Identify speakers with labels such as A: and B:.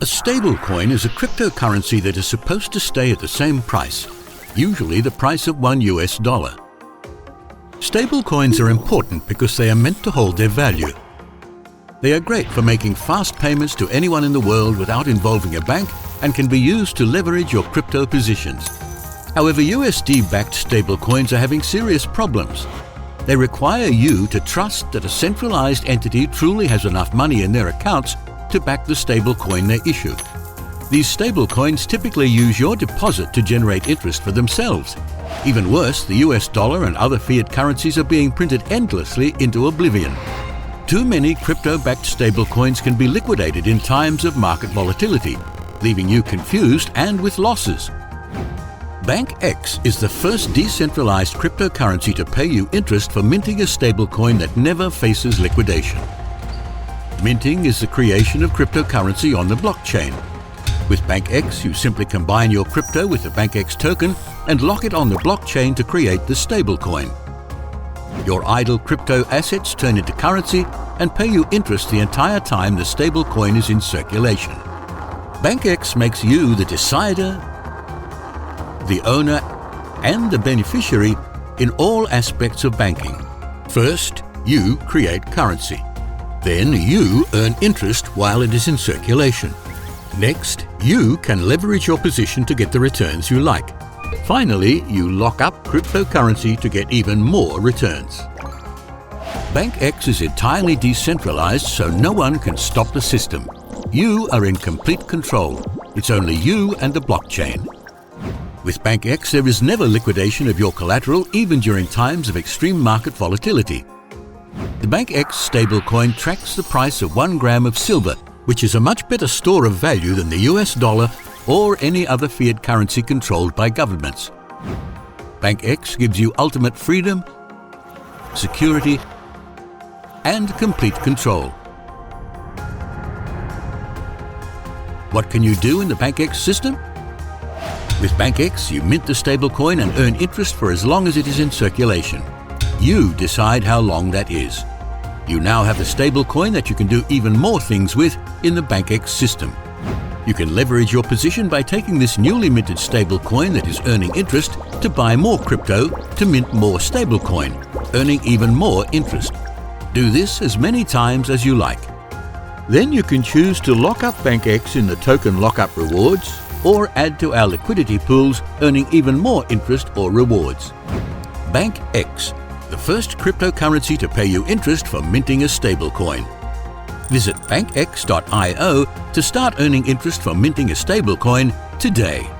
A: A stablecoin is a cryptocurrency that is supposed to stay at the same price, usually the price of $1. Stablecoins are important because they are meant to hold their value. They are great for making fast payments to anyone in the world without involving a bank and can be used to leverage your crypto positions. However, USD-backed stablecoins are having serious problems. They require you to trust that a centralized entity truly has enough money in their accounts to back the stablecoin they issue. These stablecoins typically use your deposit to generate interest for themselves. Even worse, the US dollar and other fiat currencies are being printed endlessly into oblivion. Too many crypto-backed stablecoins can be liquidated in times of market volatility, leaving you confused and with losses. BankX is the first decentralized cryptocurrency to pay you interest for minting a stablecoin that never faces liquidation. Minting is the creation of cryptocurrency on the blockchain. With BankX, you simply combine your crypto with the BankX token and lock it on the blockchain to create the stablecoin. Your idle crypto assets turn into currency and pay you interest the entire time the stablecoin is in circulation. BankX makes you the decider, the owner, and the beneficiary in all aspects of banking. First, you create currency. Then you earn interest while it is in circulation. Next, you can leverage your position to get the returns you like. Finally, you lock up cryptocurrency to get even more returns. BankX is entirely decentralized, so no one can stop the system. You are in complete control. It's only you and the blockchain. With BankX, there is never liquidation of your collateral, even during times of extreme market volatility. The BankX stablecoin tracks the price of 1 gram of silver, which is a much better store of value than the US dollar or any other fiat currency controlled by governments. BankX gives you ultimate freedom, security, and complete control. What can you do in the BankX system? With BankX, you mint the stablecoin and earn interest for as long as it is in circulation. You decide how long that is. You now have a stablecoin that you can do even more things with in the BankX system. You can leverage your position by taking this newly minted stablecoin that is earning interest to buy more crypto to mint more stablecoin, earning even more interest. Do this as many times as you like. Then you can choose to lock up BankX in the token lockup rewards or add to our liquidity pools, earning even more interest or rewards. BankX, the first cryptocurrency to pay you interest for minting a stablecoin. Visit bankx.io to start earning interest for minting a stablecoin today.